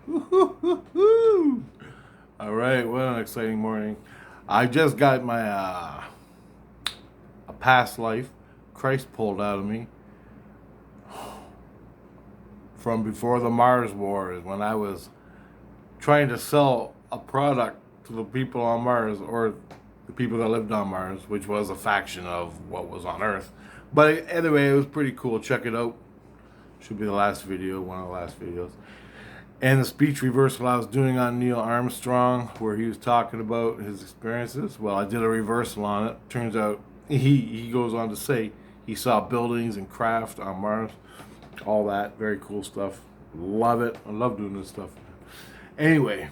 Woo-hoo-hoo-hoo. All right, what an exciting morning. I just got my a past life Christ pulled out of me from before the Mars Wars when I was trying to sell a product to the people on Mars, or the people that lived on Mars, which was a faction of what was on Earth. But anyway, it was pretty cool. Check it out. Should be the last video, one of the last videos. And the speech reversal I was doing on Neil Armstrong, where he was talking about his experiences. Well, I did a reversal on it. Turns out he goes on to say he saw buildings and craft on Mars, all that very cool stuff. Love it. I love doing this stuff. Anyway,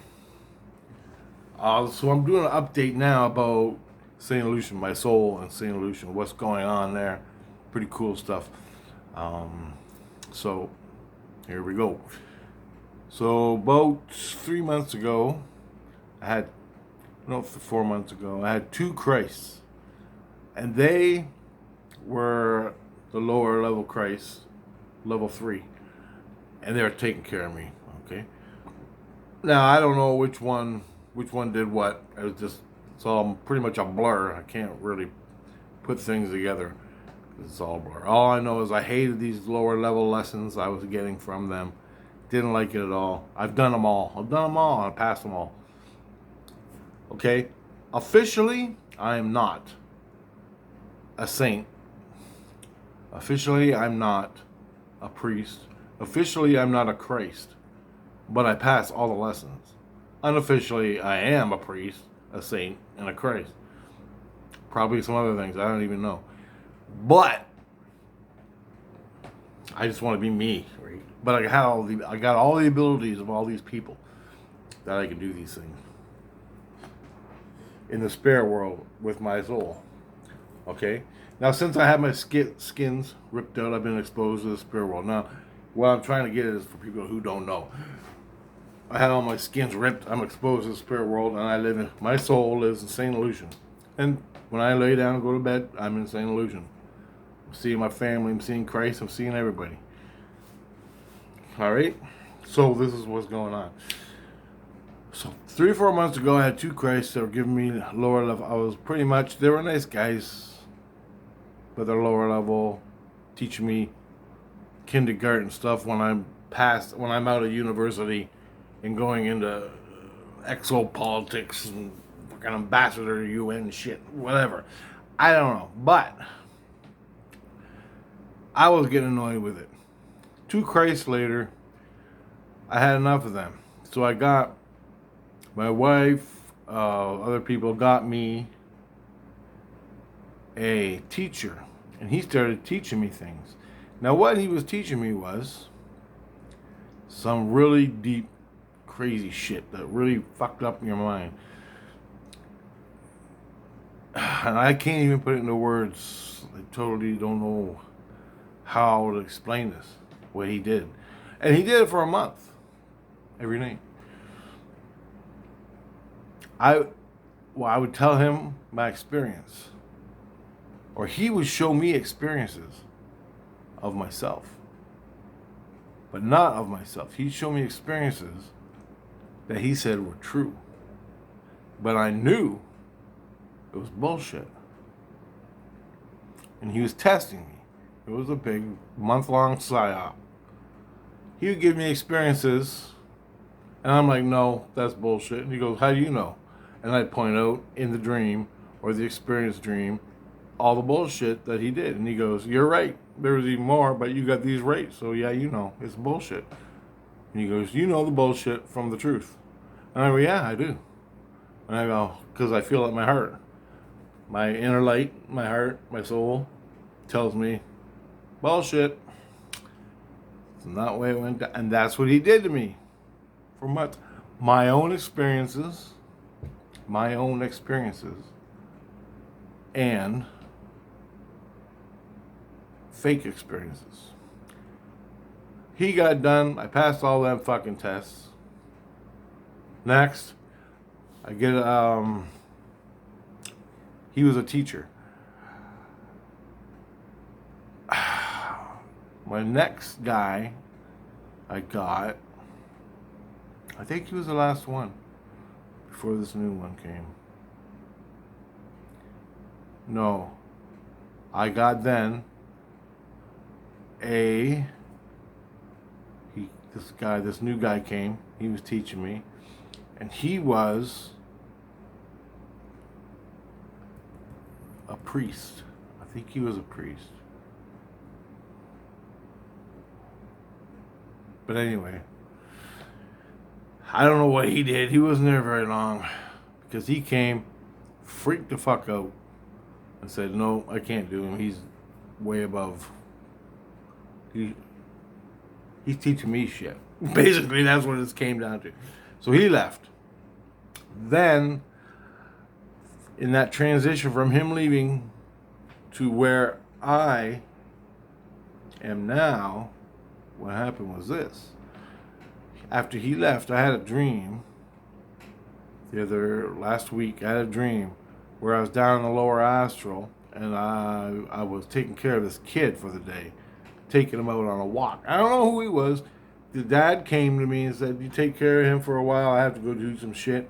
so I'm doing an update now about St. Lucian, my soul and St. Lucian, what's going on there. Pretty cool stuff. So here we go. So about 3 months ago, I had, no, 4 months ago, I had two Christs. And they were the lower level Christ, level 3. And they were taking care of me, okay? Now, I don't know which one did what. It's all pretty much a blur. I can't really put things together. It's all a blur. All I know is I hated these lower level lessons I was getting from them. Didn't like it at all. I've done them all. And I passed them all. Okay? Officially, I am not a saint. Officially, I'm not a priest. Officially, I'm not a Christ. But I pass all the lessons. Unofficially, I am a priest, a saint, and a Christ. Probably some other things. I don't even know. But I just want to be me, right? But I got all the abilities of all these people that I can do these things in the spirit world with my soul. Okay. Now, since I have my skins ripped out, I've been exposed to the spirit world. Now, what I'm trying to get is for people who don't know. I had all my skins ripped. I'm exposed to the spirit world, and my soul lives in St. Lucian. And when I lay down and go to bed, I'm in St. Lucian. I'm seeing my family. I'm seeing Christ. I'm seeing everybody. All right. So this is what's going on. So 3 or 4 months ago, I had two Christs that were giving me lower level. They were nice guys, but they're lower level, teaching me kindergarten stuff when I'm out of university and going into exopolitics and fucking ambassador to UN shit, whatever. I don't know, but I was getting annoyed with it. 2 Christs later, I had enough of them. So I got my wife, other people got me a teacher, and he started teaching me things. Now, what he was teaching me was some really deep, crazy shit that really fucked up your mind. And I can't even put it into words. I totally don't know how to explain this, what he did. And he did it for a month, every night. I would tell him my experience, or he would show me experiences of myself, but not of myself. He'd show me experiences that he said were true, but I knew it was bullshit. And he was testing me. It was a big month-long psyop. He would give me experiences, and I'm like, no, that's bullshit. And he goes, how do you know? And I'd point out in the dream, or the experience dream, all the bullshit that he did. And he goes, you're right. There was even more, but you got these right. So yeah, you know, it's bullshit. And he goes, you know the bullshit from the truth. And I go, yeah, I do. And I go, because I feel it in my heart. My inner light, my heart, my soul tells me, bullshit. It's not the way it went down. And that's what he did to me. For months. My own experiences, and fake experiences. He got done. I passed all them fucking tests. Next, I get he was a teacher. My next guy I got I think he was the last one before this new one came. No. I got then this new guy came. He was teaching me. And he was a priest. I think he was a priest. But anyway, I don't know what he did. He wasn't there very long because he came, freaked the fuck out, and said, "No, I can't do him. He's way above. He's teaching me shit." Basically, that's what it came down to. So he left. Then, in that transition from him leaving to where I am now, what happened was this. After he left, I had a dream. Last week, I had a dream where I was down in the lower astral and I was taking care of this kid for the day, taking him out on a walk. I don't know who he was. The dad came to me and said, "You take care of him for a while. I have to go do some shit."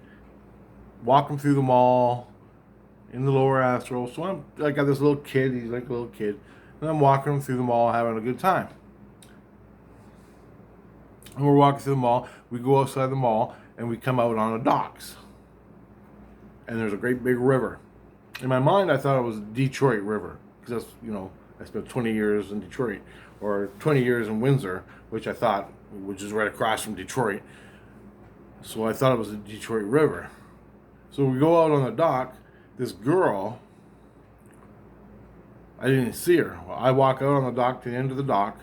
Walk him through the mall in the lower astral. So I got this little kid. He's like a little kid. And I'm walking him through the mall, having a good time. And we're walking through the mall. We go outside the mall, and we come out on the docks. And there's a great big river. In my mind, I thought it was the Detroit River. Because that's, I spent 20 years in Detroit. Or 20 years in Windsor, which is right across from Detroit. So I thought it was the Detroit River. So we go out on the dock. This girl, I didn't see her. Well, I walk out on the dock to the end of the dock,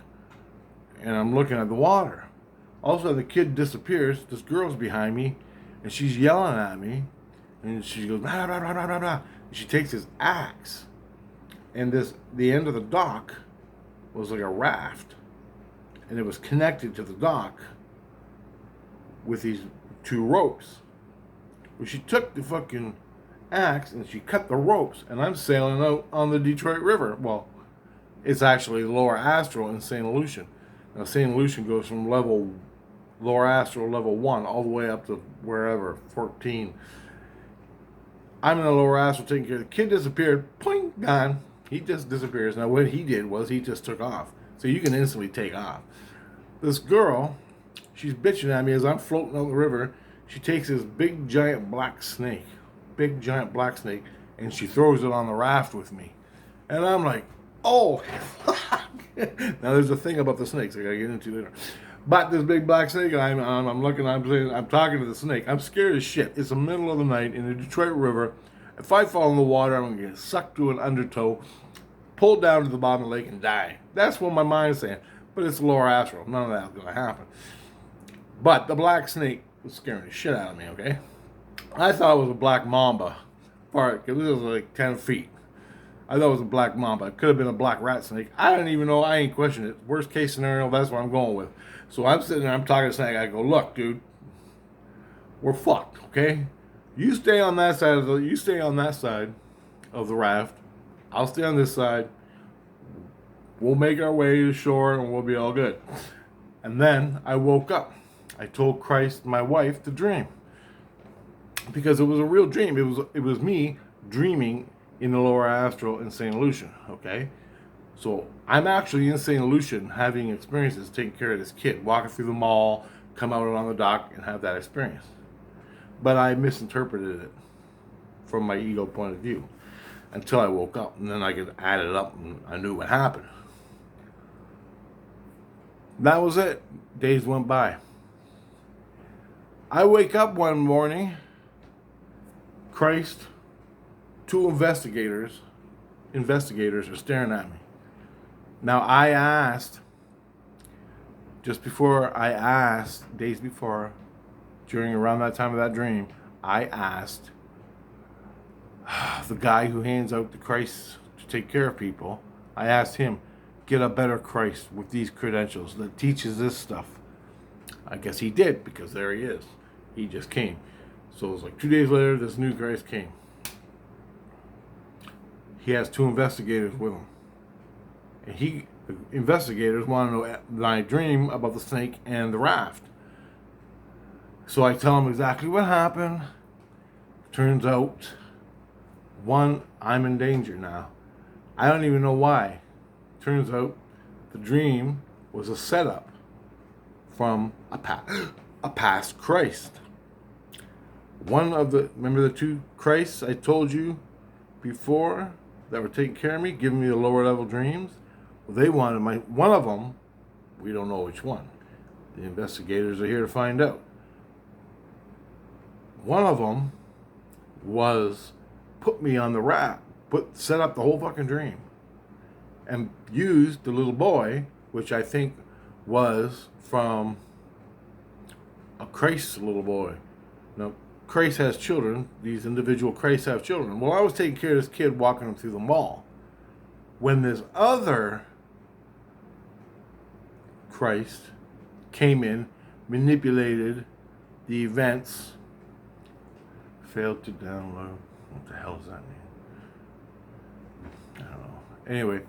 and I'm looking at the water. All of a sudden, the kid disappears. This girl's behind me, and she's yelling at me, and she goes, "Blah, blah, blah, blah, blah, blah." And she takes his axe, and the end of the dock was like a raft, and it was connected to the dock with these two ropes. Well, she took the fucking axe and she cut the ropes, and I'm sailing out on the Detroit River. Well, it's actually lower astral in St Lucian. Now, St Lucian goes from lower astral level 1 all the way up to wherever, 14. I'm in the lower astral taking care of the kid. Disappeared, point, gone. He just disappears. Now, what he did was he just took off. So you can instantly take off. This girl, she's bitching at me as I'm floating on the river. She takes this big giant black snake, and she throws it on the raft with me. And I'm like, oh, fuck. Now there's a thing about the snakes I gotta get into later. But this big black snake, I'm talking to the snake. I'm scared as shit. It's the middle of the night in the Detroit River. If I fall in the water, I'm gonna get sucked to an undertow, pulled down to the bottom of the lake, and die. That's what my mind's saying. But it's lower astral. None of that's gonna happen. But the black snake was scaring the shit out of me, okay? I thought it was a black mamba. Because it was like 10 feet. I thought it was a black mamba. It could have been a black rat snake. I didn't even know. I ain't questioning it. Worst case scenario, that's what I'm going with. So I'm sitting there, I'm talking to the snake. I go, "Look, dude, we're fucked, okay? You stay on that side of the raft. I'll stay on this side. We'll make our way to shore and we'll be all good." And then I woke up. I told Christ, my wife, the dream. Because it was a real dream. It was me dreaming in the lower astral in St. Lucian, okay? So I'm actually in St. Lucian having experiences taking care of this kid, walking through the mall, come out on the dock and have that experience. But I misinterpreted it from my ego point of view until I woke up, and then I could add it up and I knew what happened. That was it. Days went by. I wake up one morning, Christ, two investigators are staring at me. Now I asked, days before, around that time of that dream, I asked the guy who hands out the Christ to take care of people, I asked him, get a better Christ with these credentials that teaches this stuff. I guess he did, because there he is. He just came. So it was like 2 days later, this new Christ came. He has two investigators with him. And the investigators want to know my dream about the snake and the raft. So I tell him exactly what happened. Turns out, one, I'm in danger now. I don't even know why. Turns out the dream was a setup from a past Christ. Remember the two Christs I told you before that were taking care of me, giving me the lower level dreams? Well, they wanted one of them, we don't know which one. The investigators are here to find out. One of them was put me on the raft, set up the whole fucking dream, and used the little boy, which I think was from a Christ's little boy. Now, Christ has children. These individual Christs have children. Well, I was taking care of this kid, walking him through the mall, when this other Christ came in, manipulated the events, failed to download. What the hell does that mean? I don't know. Anyway,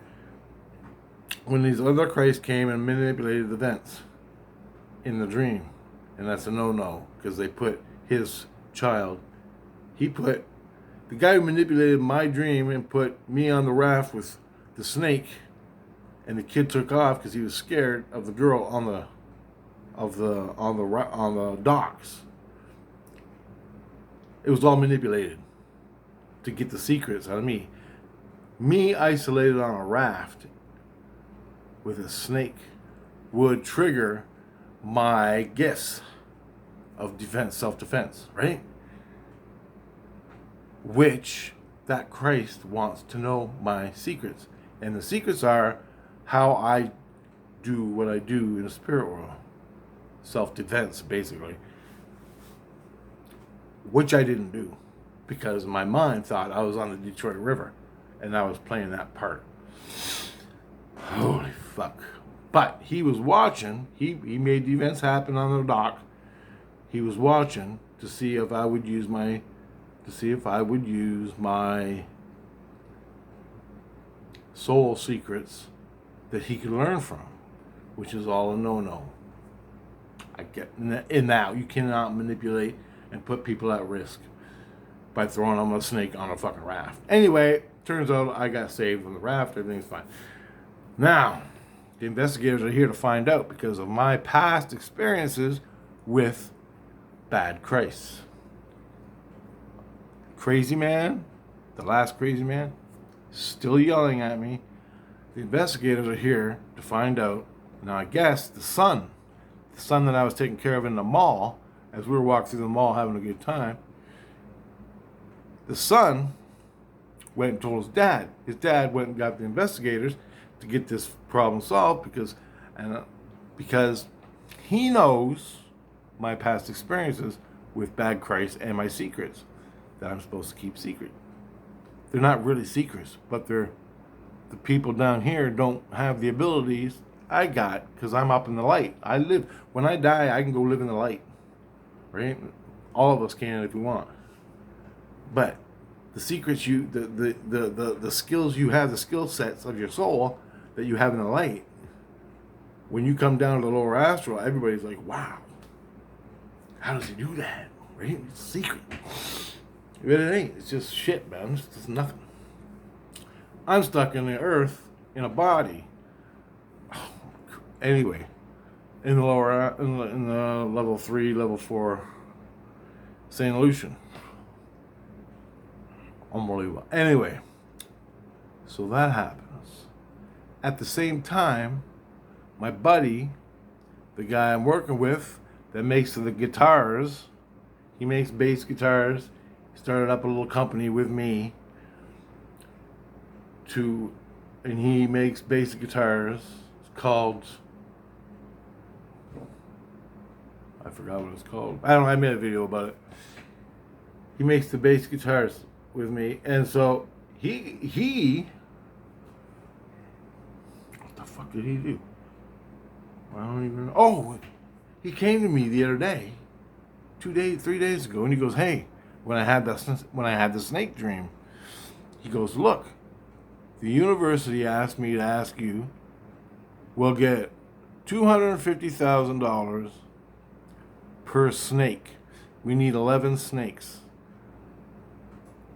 when these other Christs came and manipulated the events in the dream, and that's a no-no, because they put his child, the guy who manipulated my dream and put me on the raft with the snake, and the kid took off because he was scared of the girl on the docks. It was all manipulated to get the secrets out of me. Me isolated on a raft with a snake would trigger my gifts of defense, self-defense, right? Which that Christ wants to know my secrets. And the secrets are how I do what I do in the spirit world. Self-defense, basically. Which I didn't do, because my mind thought I was on the Detroit River and I was playing that part. Holy fuck. But he was watching. He made the events happen on the dock. He was watching to see if I would use my soul secrets that he could learn from, which is all a no-no. I get in that you cannot manipulate and put people at risk by throwing them a snake on a fucking raft. Anyway, turns out I got saved on the raft. Everything's fine. Now, the investigators are here to find out because of my past experiences with bad Christ. Crazy man, the last crazy man, still yelling at me. The investigators are here to find out. Now, I guess the son that I was taking care of in the mall, as we were walking through the mall having a good time, the son went and told his dad. His dad went and got the investigators to get this problem solved because he knows my past experiences with bad Christ and my secrets that I'm supposed to keep secret. They're not really secrets, but the people down here don't have the abilities I got because I'm up in the light. When I die, I can go live in the light. Right? All of us can if we want. But the secrets the skills you have, the skill sets of your soul that you have in the light, when you come down to the lower astral, everybody's like, wow, how does he do that? Right? It's a secret. But it ain't. It's just shit, man. It's just nothing. I'm stuck in the earth in a body. Anyway, in the level 3, level 4, St Lucian. Unbelievable. Anyway, so that happens. At the same time, my buddy, the guy I'm working with that makes the guitars, he makes bass guitars. He started up a little company with me and he makes bass guitars. It's called, I forgot what it's called. I made a video about it. He makes the bass guitars with me, and so he what the fuck did he do? I don't even know. Oh, he came to me the other day, 3 days ago, and he goes, hey, when I had the snake dream, he goes, look, the university asked me to ask you, we'll get $250,000 per snake. We need 11 snakes.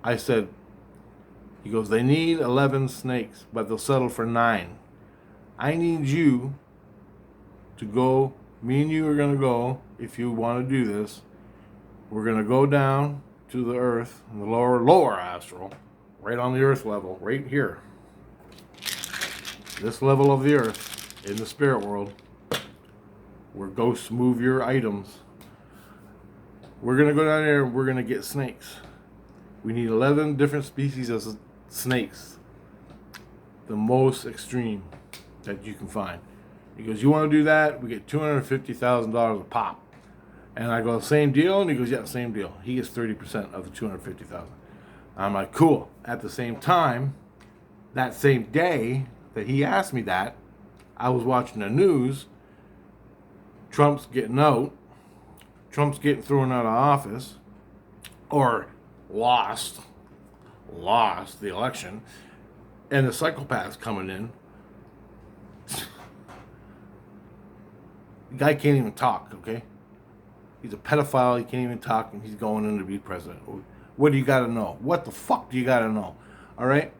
I said, he goes, they need 11 snakes, but they'll settle for 9. I need you to go, me and you are going to go, if you want to do this, we're going to go down to the earth, in the lower astral, right on the earth level, right here. This level of the earth, in the spirit world, where ghosts move your items. We're going to go down there and we're going to get snakes. We need 11 different species of snakes. The most extreme that you can find. He goes, you want to do that? We get $250,000 a pop. And I go, same deal? And he goes, yeah, same deal. He gets 30% of the $250,000. I'm like, cool. At the same time, that same day that he asked me that, I was watching the news. Trump's getting out. Trump's getting thrown out of office. Or lost the election. And the psychopath's coming in. The guy can't even talk, okay? He's a pedophile. He can't even talk, and he's going in to be president. What do you got to know? What the fuck do you got to know? All right?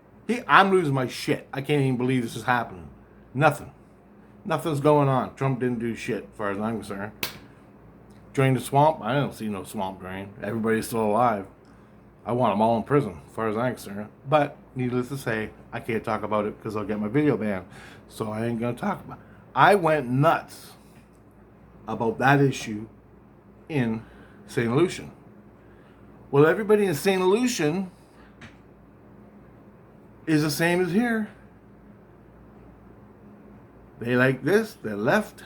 I'm losing my shit. I can't even believe this is happening. Nothing's going on. Trump didn't do shit, as far as I'm concerned. Drain the swamp? I don't see no swamp drain. Everybody's still alive. I want them all in prison, as far as I'm concerned. But, needless to say, I can't talk about it because I'll get my video banned. So I ain't going to talk about it. I went nuts about that issue in St. Lucian. Well, everybody in St. Lucian is the same as here. They like this, they're left,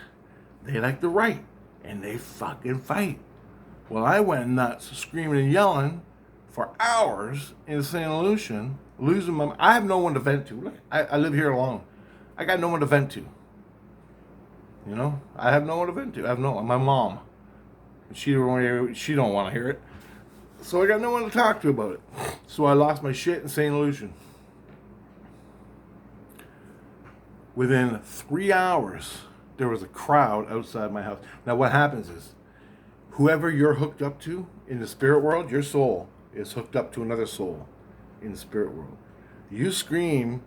they like the right, and they fucking fight. Well, I went nuts, screaming and yelling for hours in St. Lucian, losing my mind. I have no one to vent to. Look, I live here alone. I got no one to vent to. You know, I have no one to vent to. I have my mom. She don't want to hear it. So I got no one to talk to about it. So I lost my shit in St. Lucian. Within 3 hours, there was a crowd outside my house. Now what happens is, whoever you're hooked up to in the spirit world, your soul is hooked up to another soul in the spirit world. You scream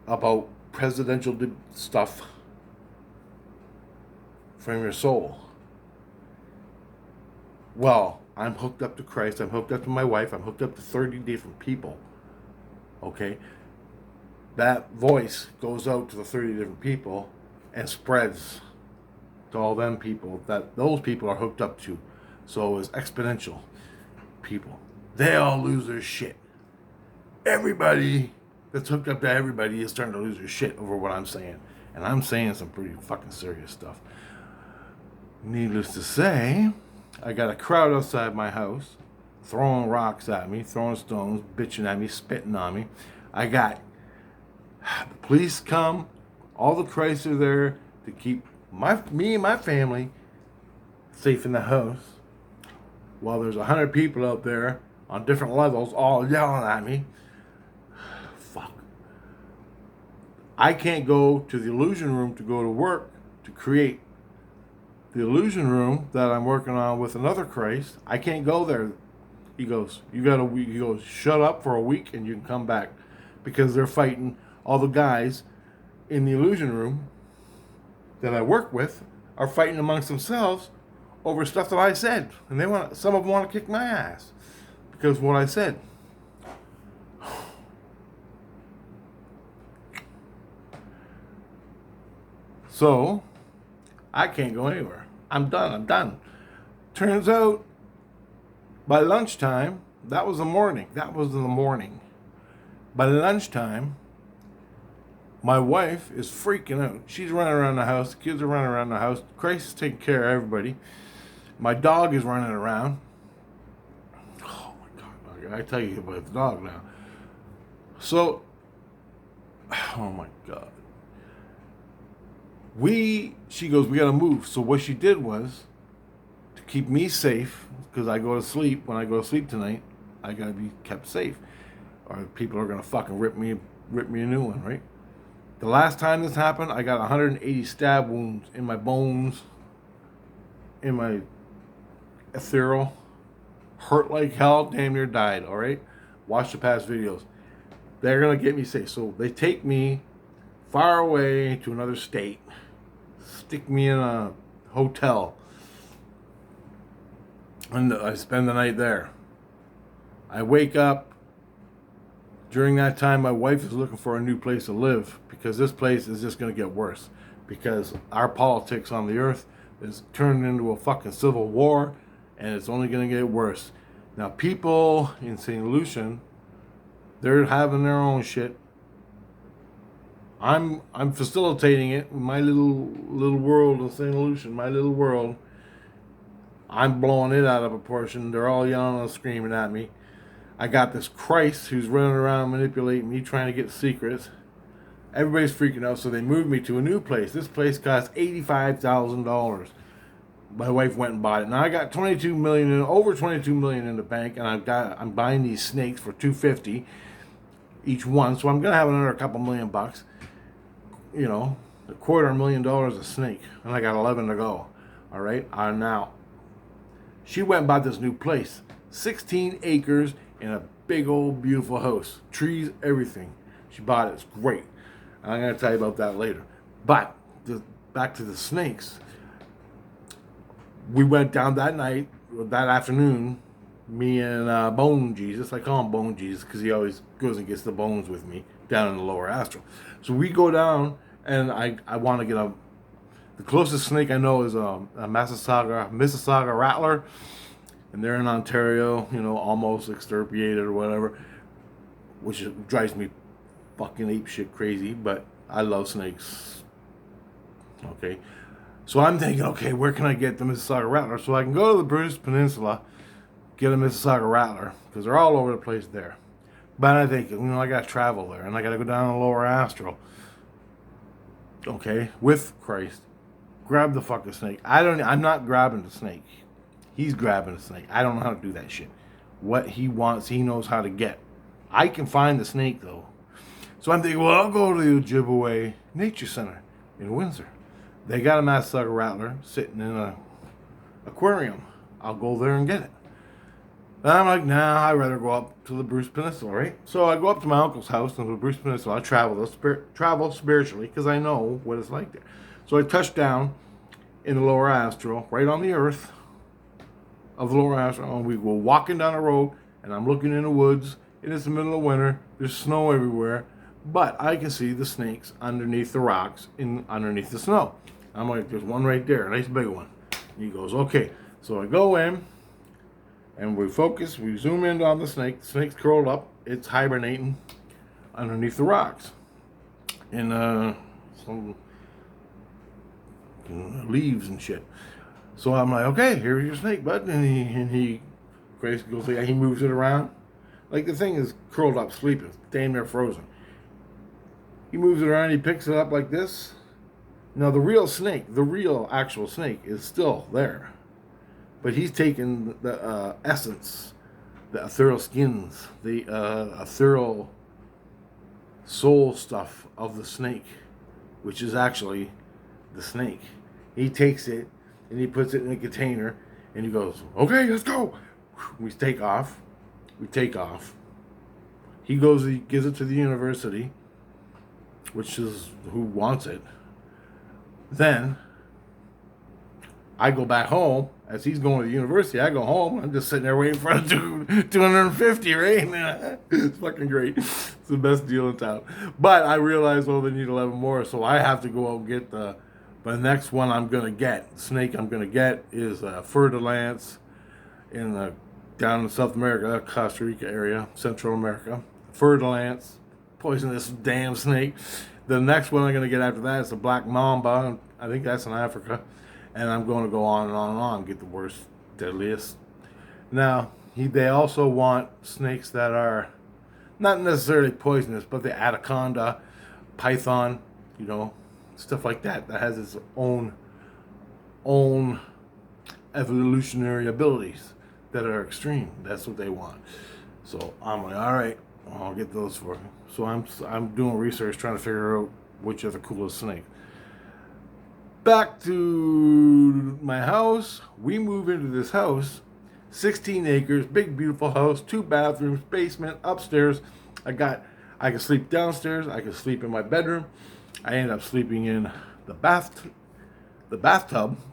about presidential stuff from your soul. Well, I'm hooked up to Christ. I'm hooked up to my wife. I'm hooked up to 30 different people. Okay? That voice goes out to the 30 different people and spreads to all them people that those people are hooked up to. So it's exponential people. They all lose their shit. Everybody that's hooked up to everybody is starting to lose their shit over what I'm saying. And I'm saying some pretty fucking serious stuff. Needless to say, I got a crowd outside my house throwing rocks at me, throwing stones, bitching at me, spitting on me. I got the police come, all the Christs are there to keep me and my family safe in the house. While there's 100 people out there on different levels all yelling at me. Fuck. I can't go to the illusion room to go to work to create the illusion room that I'm working on with another Christ. I can't go there. He goes, he goes, shut up for a week and you can come back, because they're fighting. All the guys in the illusion room that I work with are fighting amongst themselves over stuff that I said, and some of them want to kick my ass because of what I said. So I can't go anywhere. I'm done. Turns out by lunchtime, that was in the morning. By lunchtime, my wife is freaking out. She's running around the house. The kids are running around the house. Christ is taking care of everybody. My dog is running around. Oh my God. I tell you about the dog now. So, oh my God. She goes, we gotta move. So what she did was, to keep me safe, because I go to sleep, when I go to sleep tonight, I gotta be kept safe. Or people are gonna fucking rip me a new one, right? The last time this happened, I got 180 stab wounds in my bones, in my ethereal, hurt like hell, damn near died. All right, watch the past videos. They're gonna get me safe. So they take me far away to another state, stick me in a hotel, and I spend the night there. I wake up. During that time, my wife is looking for a new place to live because this place is just going to get worse. Because our politics on the earth is turned into a fucking civil war, and it's only going to get worse. Now, people in St. Lucian, they're having their own shit. I'm facilitating it. My little world of St. Lucian, my little world. I'm blowing it out of proportion. They're all yelling and screaming at me. I got this Christ who's running around manipulating me, trying to get secrets. Everybody's freaking out, so they moved me to a new place. This place cost $85,000. My wife went and bought it. Now I got over $22 million in the bank, and I'm buying these snakes for $250 each one. So I'm gonna have another couple $1,000,000. You know, $250,000 a snake, and I got 11 to go. All right, now she went and bought this new place, 16 acres. In a big old beautiful house, trees, everything. She bought it. It's great. I'm going to tell you about that later. But back to the snakes. We went down that afternoon. Me and Bone Jesus. I call him Bone Jesus because he always goes and gets the bones with me down in the lower astral. So we go down, and I want to get the closest snake I know is a Mississauga rattler. And they're in Ontario, almost extirpated or whatever, which drives me fucking apeshit crazy, but I love snakes. Okay. So I'm thinking, okay, where can I get the Mississauga rattler? So I can go to the British Peninsula, get a Mississauga rattler, because they're all over the place there. But I think, I got to travel there, and I got to go down the lower astral. Okay, with Christ. Grab the fucking snake. I'm not grabbing the snake. He's grabbing the snake. I don't know how to do that shit. What he wants, he knows how to get. I can find the snake, though. So I'm thinking, well, I'll go to the Ojibwe Nature Center in Windsor. They got a Mississauga rattler sitting in an aquarium. I'll go there and get it. And I'm like, nah, I'd rather go up to the Bruce Peninsula, right? So I go up to my uncle's house in the Bruce Peninsula. I travel spiritually because I know what it's like there. So I touch down in the lower astral, right on the earth of the lower astral, and we go walking down the road, and I'm looking in the woods, and it's the middle of winter, there's snow everywhere, but I can see the snakes underneath the rocks, underneath the snow. I'm like, there's one right there, a nice big one. He goes, okay. So I go in, and we zoom in on the snake. The snake's curled up, it's hibernating underneath the rocks, in some leaves and shit. So I'm like, okay, here's your snake, bud. And he goes, he moves it around. Like the thing is curled up, sleeping, damn near frozen. He moves it around, he picks it up like this. Now the real actual snake is still there. But he's taken the essence, the ethereal skins, the ethereal soul stuff of the snake, which is actually the snake. He takes it, and he puts it in a container, and he goes, okay, let's go. We take off. He goes, he gives it to the university, which is who wants it. Then I go back home. As he's going to the university, I go home. I'm just sitting there waiting for him to 250, right? It's fucking great. It's the best deal in town. But I realize, they need 11 more, so I have to go out and get the next one I'm going to get. The snake I'm going to get is Fer de Lance down in South America, Costa Rica area, Central America. Fer de Lance, poisonous damn snake. The next one I'm going to get after that is the Black Mamba. I think that's in Africa. And I'm going to go on and on and on, get the worst, deadliest. Now, they also want snakes that are not necessarily poisonous, but the anaconda, python, stuff like that has its own evolutionary abilities that are extreme. That's what they want. So I'm like, all right, I'll get those for you. So I'm doing research trying to figure out which are the coolest snake. Back to my house. We move into this house, 16 acres, big beautiful house, 2 bathrooms, basement, upstairs. I can sleep downstairs. I can sleep in my bedroom. I end up sleeping in the bathtub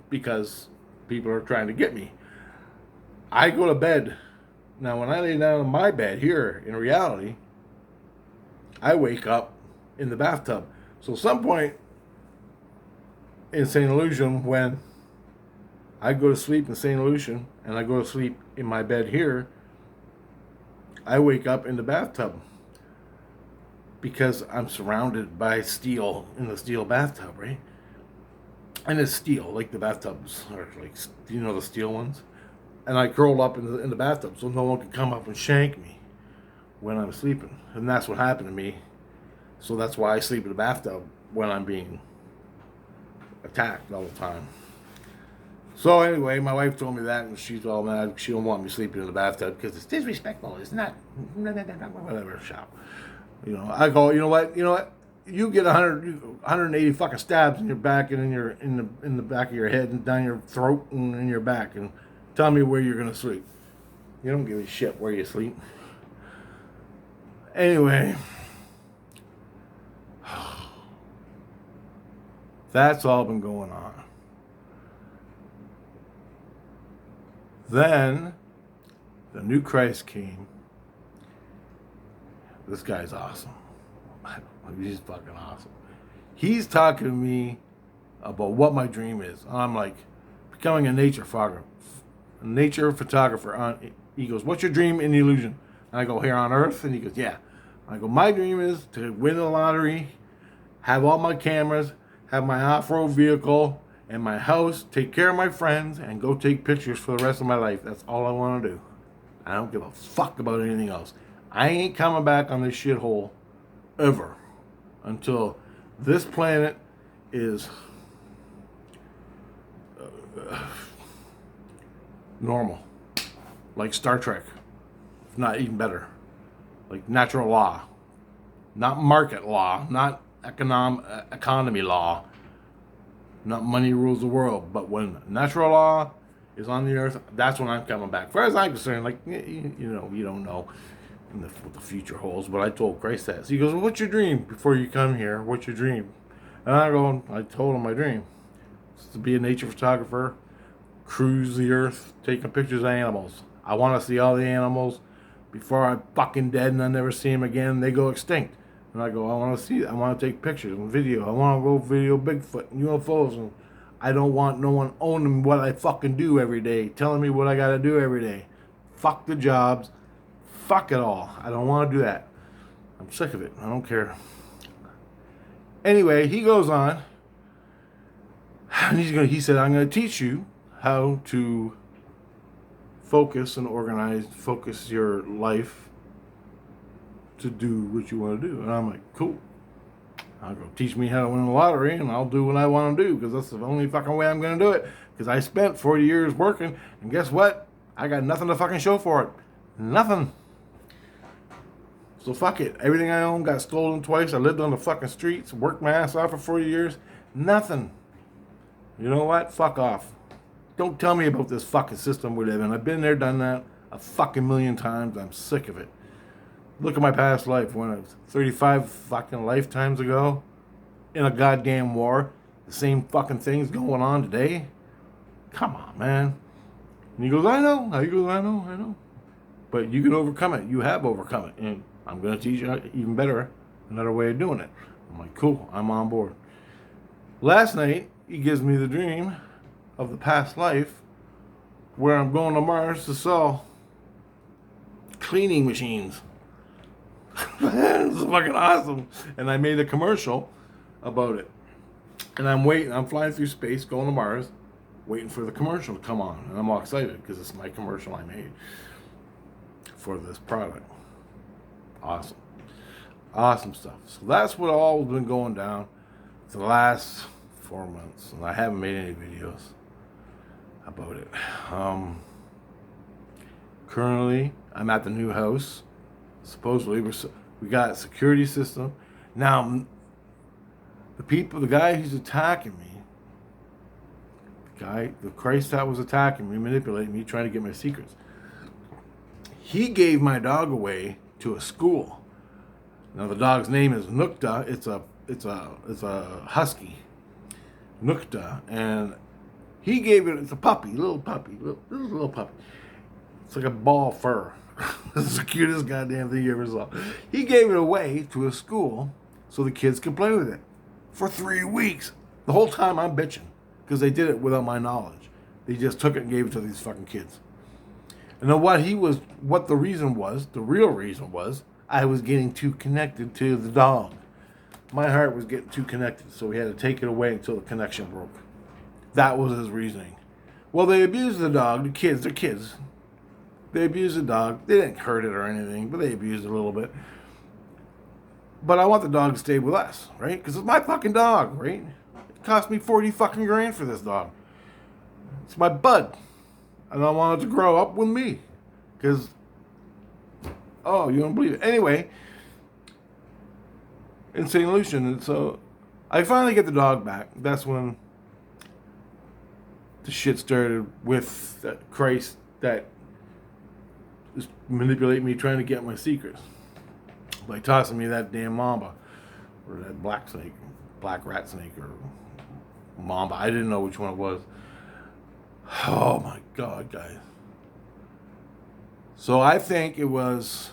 because people are trying to get me. I go to bed. Now, when I lay down in my bed here, in reality, I wake up in the bathtub. So, some point in St Lucian, when I go to sleep in St Lucian and I go to sleep in my bed here, I wake up in the bathtub because I'm surrounded by steel in the steel bathtub, right? And it's steel, like the bathtubs are like, you know, the steel ones. And I curled up in the bathtub so no one could come up and shank me when I'm sleeping. And that's what happened to me. So that's why I sleep in the bathtub when I'm being attacked all the time. So anyway, my wife told me that, and she's all mad. She don't want me sleeping in the bathtub because it's disrespectful. It's not whatever. Shop. You know, I go. You know what? You get 180 fucking stabs in your back and in the back of your head and down your throat and in your back, and tell me where you're gonna sleep. You don't give a shit where you sleep. Anyway, that's all been going on. Then the new Christ came. This guy's awesome. He's fucking awesome. He's talking to me about what my dream is. I'm like, becoming a nature photographer. He goes, "What's your dream in the illusion?" And I go, "Here on Earth." And he goes, "Yeah." I go, "My dream is to win the lottery, have all my cameras, have my off-road vehicle, and my house, take care of my friends, and go take pictures for the rest of my life. That's all I want to do. I don't give a fuck about anything else. I ain't coming back on this shithole ever until this planet is normal, like Star Trek, if not even better, like natural law, not market law, not economy law, not money rules the world, but when natural law is on the earth, that's when I'm coming back. As far as I'm concerned, like, you know, you don't know what the future holds, but I told Christ that. So he goes, "Well, what's your dream before you come here? What's your dream?" And I told him my dream. It's to be a nature photographer, cruise the earth, taking pictures of animals. I want to see all the animals before I'm fucking dead and I never see them again. They go extinct. And I go, I want to take pictures and video. I want to go video Bigfoot and UFOs. And I don't want no one owning what I fucking do every day, telling me what I got to do every day. Fuck the jobs. Fuck it all. I don't want to do that. I'm sick of it. I don't care. Anyway, he goes on. And he said, "I'm going to teach you how to focus your life to do what you want to do." And I'm like, "Cool. I'll go teach me how to win the lottery and I'll do what I want to do because that's the only fucking way I'm going to do it. Because I spent 40 years working and guess what? I got nothing to fucking show for it. Nothing. So fuck it. Everything I own got stolen twice. I lived on the fucking streets, worked my ass off for 40 years. Nothing. You know what? Fuck off. Don't tell me about this fucking system we live in. I've been there, done that a fucking million times. I'm sick of it. Look at my past life when I was 35 fucking lifetimes ago in a goddamn war. The same fucking things going on today. Come on, man. And he goes, "I know." He goes, I know. But you can overcome it. You have overcome it. And I'm going to teach you even better another way of doing it. I'm like, cool. I'm on board. Last night, he gives me the dream of the past life where I'm going to Mars to sell cleaning machines. This is fucking awesome. And I made a commercial about it. And I'm waiting. I'm flying through space, going to Mars, waiting for the commercial to come on. And I'm all excited because it's my commercial I made for this product. Awesome. Awesome stuff. So that's what all has been going down for the last 4 months. And I haven't made any videos about it. Currently, I'm at the new house. Supposedly, we got a security system. Now, the guy who's attacking me, the Christ that was attacking me, manipulating me, trying to get my secrets. He gave my dog away to a school. Now the dog's name is Nukta. It's a husky, Nukta, and he gave it. It's a puppy, little puppy, little puppy. It's like a ball fur. It's the cutest goddamn thing you ever saw. He gave it away to a school so the kids could play with it for 3 weeks. The whole time I'm bitching because they did it without my knowledge. They just took it and gave it to these fucking kids. And then what the reason was, the real reason was, I was getting too connected to the dog. My heart was getting too connected, so we had to take it away until the connection broke. That was his reasoning. Well, they abused the dog. The kids, they're kids. They abused the dog. They didn't hurt it or anything, but they abused it a little bit. But I want the dog to stay with us, right? Because it's my fucking dog, right? It cost me 40 fucking grand for this dog. It's my bud. And I want it to grow up with me. Because, oh, you don't believe it. Anyway, in St. Lucian, and so I finally get the dog back. That's when the shit started with that Christ that is manipulating me, trying to get my secrets. By tossing me that damn mamba. Or that black rat snake, or mamba. I didn't know which one it was. Oh my God, guys. So I think it was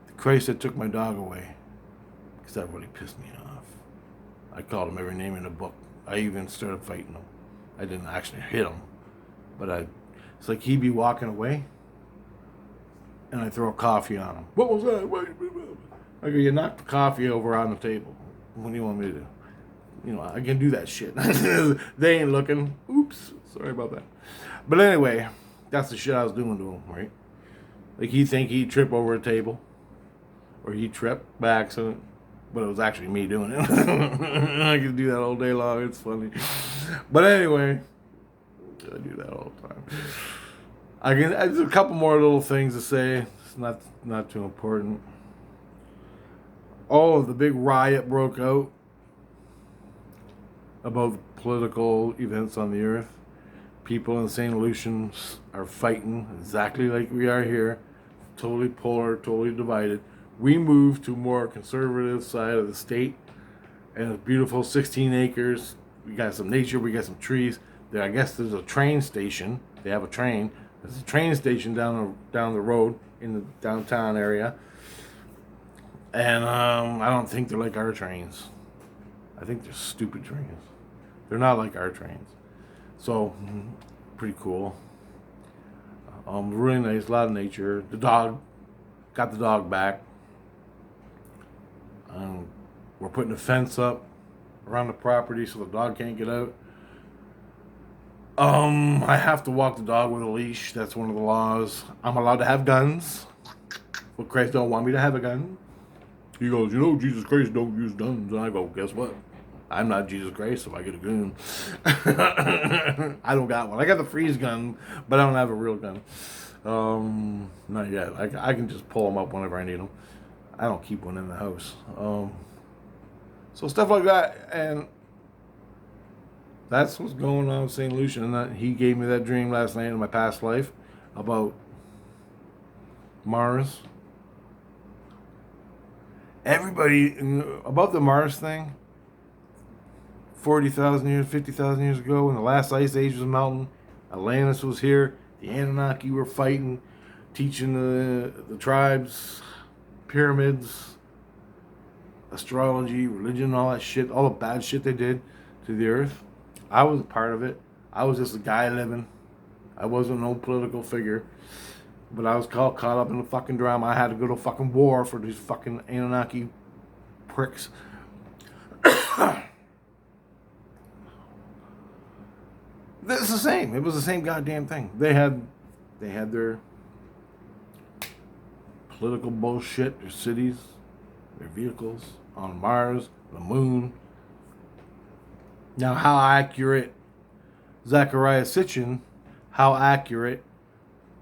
the Christ that took my dog away, because that really pissed me off. I called him every name in the book. I even started fighting him. I didn't actually hit him, but it's like he'd be walking away, and I throw coffee on him. What was that? I go, you knocked the coffee over on the table. What do you want me to do? You know, I can do that shit. They ain't looking. Oops. Sorry about that. But anyway, that's the shit I was doing to him, right? Like, he'd think he'd trip over a table. Or he'd trip by accident. But it was actually me doing it. I could do that all day long. It's funny. But anyway, I do that all the time. There's a couple more little things to say. It's not too important. Oh, the big riot broke out about political events on the earth. People in St. Lucian are fighting exactly like we are here. Totally polar, totally divided. We moved to more conservative side of the state. And it's beautiful, 16 acres. We got some nature, we got some trees. I guess there's a train station. They have a train. There's a train station down the road in the downtown area. And I don't think they're like our trains. I think they're stupid trains. They're not like our trains. So, pretty cool. Really nice, a lot of nature. Got the dog back. We're putting a fence up around the property so the dog can't get out. I have to walk the dog with a leash. That's one of the laws. I'm allowed to have guns. But Christ don't want me to have a gun. He goes, Jesus Christ don't use guns. And I go, guess what? I'm not Jesus Christ, so I get a gun. I don't got one. I got the freeze gun, but I don't have a real gun. Not yet. I can just pull them up whenever I need them. I don't keep one in the house. So stuff like that, and that's what's going on with St. Lucian. And he gave me that dream last night in my past life about Mars. Everybody about the Mars thing. 40,000 years, 50,000 years ago, when the last ice age was melting, Atlantis was here. The Anunnaki were fighting, teaching the tribes, pyramids, astrology, religion, all that shit, all the bad shit they did to the earth. I was a part of it. I was just a guy living. I wasn't no political figure. But I was caught up in the fucking drama. I had to go to fucking war for these fucking Anunnaki pricks. It's the same. It was the same goddamn thing. They had their political bullshit, their cities, their vehicles on Mars, the moon. Now, how accurate Zachariah Sitchin, how accurate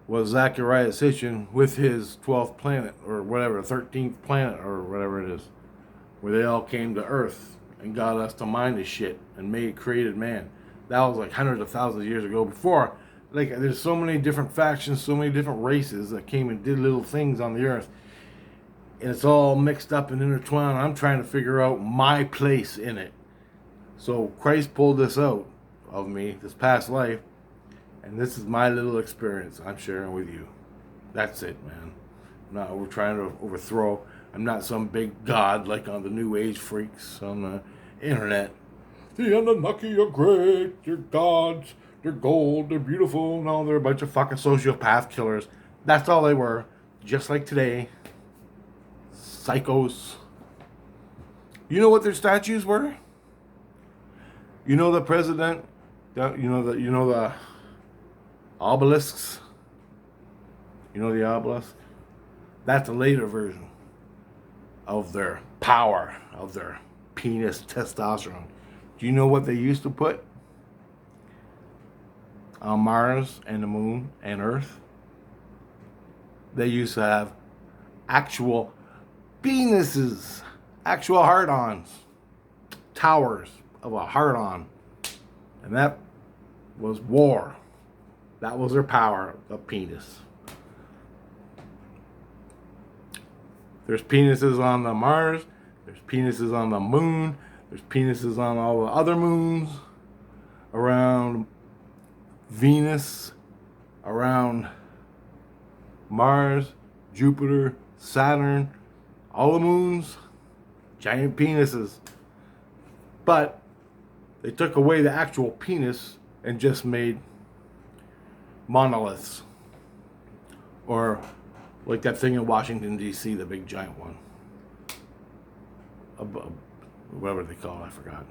was Zachariah Sitchin with his 12th planet, or whatever, 13th planet, or whatever it is, where they all came to Earth and got us to mind this shit and created man. That was like hundreds of thousands of years ago. Before, like, there's so many different factions, so many different races that came and did little things on the earth. And it's all mixed up and intertwined. I'm trying to figure out my place in it. So Christ pulled this out of me, this past life, and this is my little experience I'm sharing with you. That's it, man. We're trying to overthrow. I'm not some big god like on the New Age freaks on the internet. The Anunnaki are great, they're gods, they're gold, they're beautiful. No, they're a bunch of fucking sociopath killers. That's all they were. Just like today. Psychos. You know what their statues were? You know the president? You know the obelisks? You know the obelisk? That's a later version of their power, of their penis testosterone. Do you know what they used to put on Mars and the moon and Earth? They used to have actual penises, actual hard-ons, towers of a hard-on. And that was war. That was their power, the penis. There's penises on the Mars, there's penises on the moon, there's penises on all the other moons, around Venus, around Mars, Jupiter, Saturn, all the moons, giant penises. But they took away the actual penis and just made monoliths. Or like that thing in Washington, D.C., the big giant one. Whatever they call it, I forgot.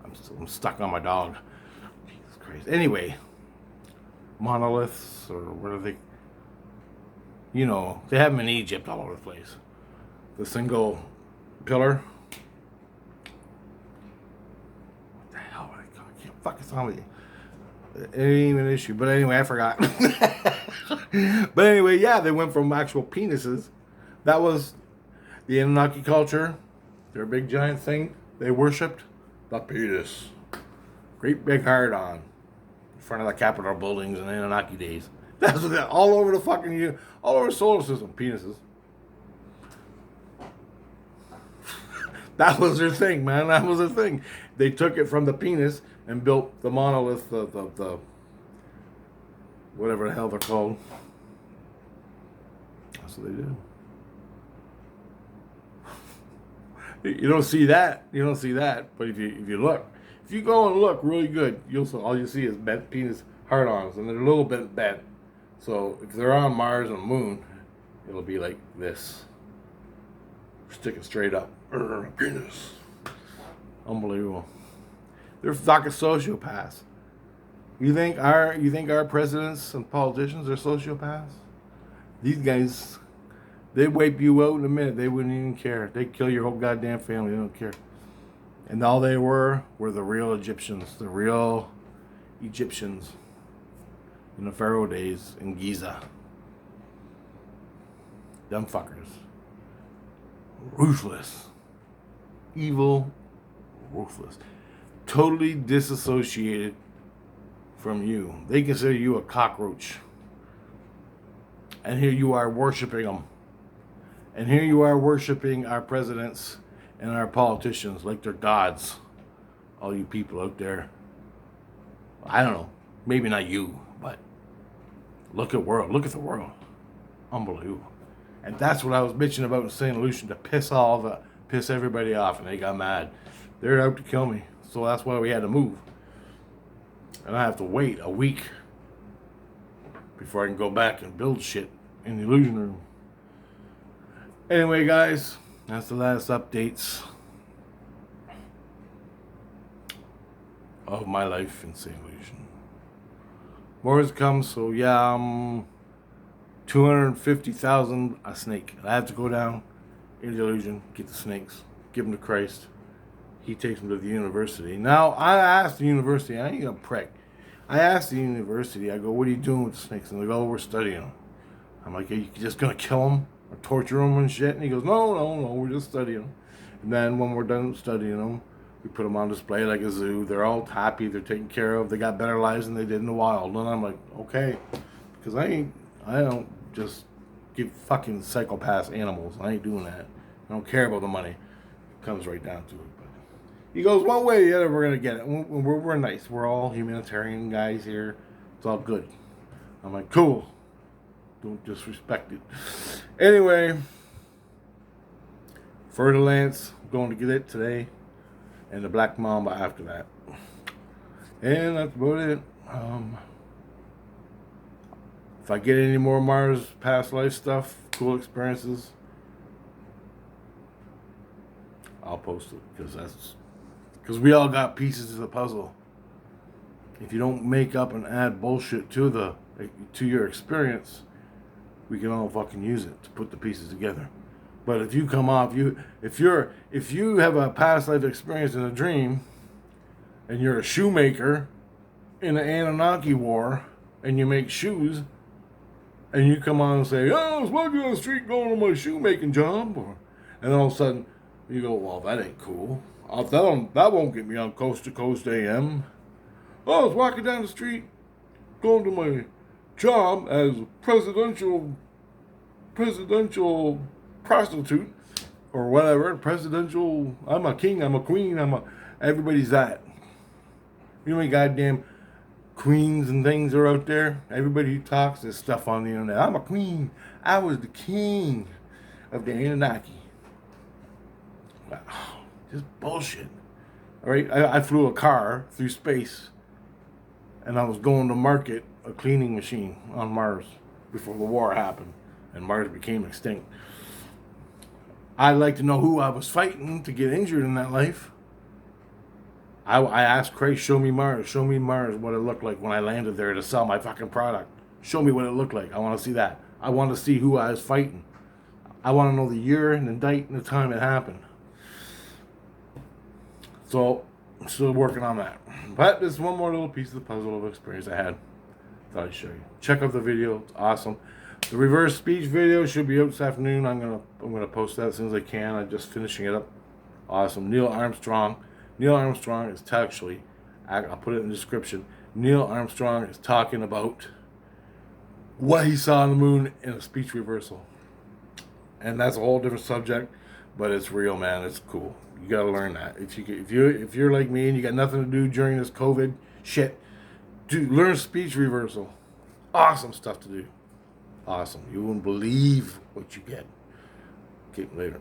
I'm stuck on my dog. Jesus Christ. Anyway, monoliths, or what are they? You know, they have them in Egypt all over the place. The single pillar. What the hell? I can't fucking tell you. It ain't even an issue. But anyway, I forgot. But anyway, yeah, they went from actual penises. That was the Anunnaki culture. Their big giant thing. They worshipped the penis. Great big hard on. In front of the Capitol buildings in the Anunnaki days. That's what all over the fucking, all over the solar system, penises. That was their thing, man. That was their thing. They took it from the penis and built the monolith, the whatever the hell they're called. That's what they did. You don't see that. You don't see that. But if you look, if you go and look really good, all you see is bent penis hard-ons, and they're a little bit bent. So if they're on Mars and the moon, it'll be like this, sticking straight up. Penis. Unbelievable. They're fucking sociopaths. You think our presidents and politicians are sociopaths? These guys, they'd wipe you out in a minute. They wouldn't even care. They'd kill your whole goddamn family. They don't care. And all they were the real Egyptians. The real Egyptians in the Pharaoh days in Giza. Dumb fuckers. Ruthless. Evil. Ruthless. Totally disassociated from you. They consider you a cockroach. And here you are worshiping them. And here you are worshiping our presidents and our politicians like they're gods. All you people out there. I don't know. Maybe not you, but look at the world. Unbelievable. And that's what I was bitching about in St Lucian, to piss everybody off, and they got mad. They're out to kill me. So that's why we had to move. And I have to wait a week before I can go back and build shit in the illusion room. Anyway, guys, that's the last updates of my life in St Lucian. More has come, so yeah, 250,000 a snake. I have to go down in the illusion, get the snakes, give them to Christ. He takes them to the university. Now, I asked the university, I ain't a prick. I asked the university, I go, what are you doing with the snakes? And they go, oh, we're studying them. I'm like, are you just going to kill them or torture them and shit? And he goes, no, we're just studying them. And then when we're done studying them, We put them on display like a zoo. They're all happy. They're taken care of. They got better lives than they did in the wild. And I'm like, okay, because I don't just give fucking psychopaths animals. I ain't doing that. I don't care about the money. It comes right down to it. But he goes, one way or the other, we're gonna get it. We're nice. We're all humanitarian guys here. It's all good. I'm like, cool. Don't disrespect it. Anyway, Fertilance, going to get it today, and the Black Mamba after that. And that's about it. If I get any more Mars past life stuff, cool experiences, I'll post it, because we all got pieces of the puzzle. If you don't make up and add bullshit to your experience, we can all fucking use it to put the pieces together. But if you come off, if you have a past life experience in a dream, and you're a shoemaker in the Anunnaki war, and you make shoes, and you come on and say, "Oh, I was walking on the street going to my shoemaking job," and all of a sudden you go, "Well, that ain't cool. That won't get me on Coast to Coast AM." "Oh, I was walking down the street going to my job as a presidential prostitute, or whatever, I'm a king, I'm a queen, everybody's that. You know how many goddamn queens and things are out there? Everybody who talks this stuff on the internet. I'm a queen. I was the king of the Anunnaki. Wow. Just bullshit. Alright, I flew a car through space, and I was going to market a cleaning machine on Mars before the war happened and Mars became extinct. I'd like to know who I was fighting to get injured in that life. I asked Christ, show me Mars, what it looked like when I landed there to sell my fucking product. Show me what it looked like. I want to see that. I want to see who I was fighting. I want to know the year and the date and the time it happened. So, I'm still working on that. But there's one more little piece of the puzzle of experience I had. Thought I'd show you. Check out the video. It's awesome. The reverse speech video should be out this afternoon. I'm gonna post that as soon as I can. I'm just finishing it up. Awesome. Neil Armstrong is actually, I'll put it in the description. Neil Armstrong is talking about what he saw on the moon in a speech reversal, and that's a whole different subject. But it's real, man. It's cool. You gotta learn that. If you're like me and you got nothing to do during this COVID shit, dude, learn speech reversal. Awesome stuff to do. Awesome. You wouldn't believe what you get. Okay, later.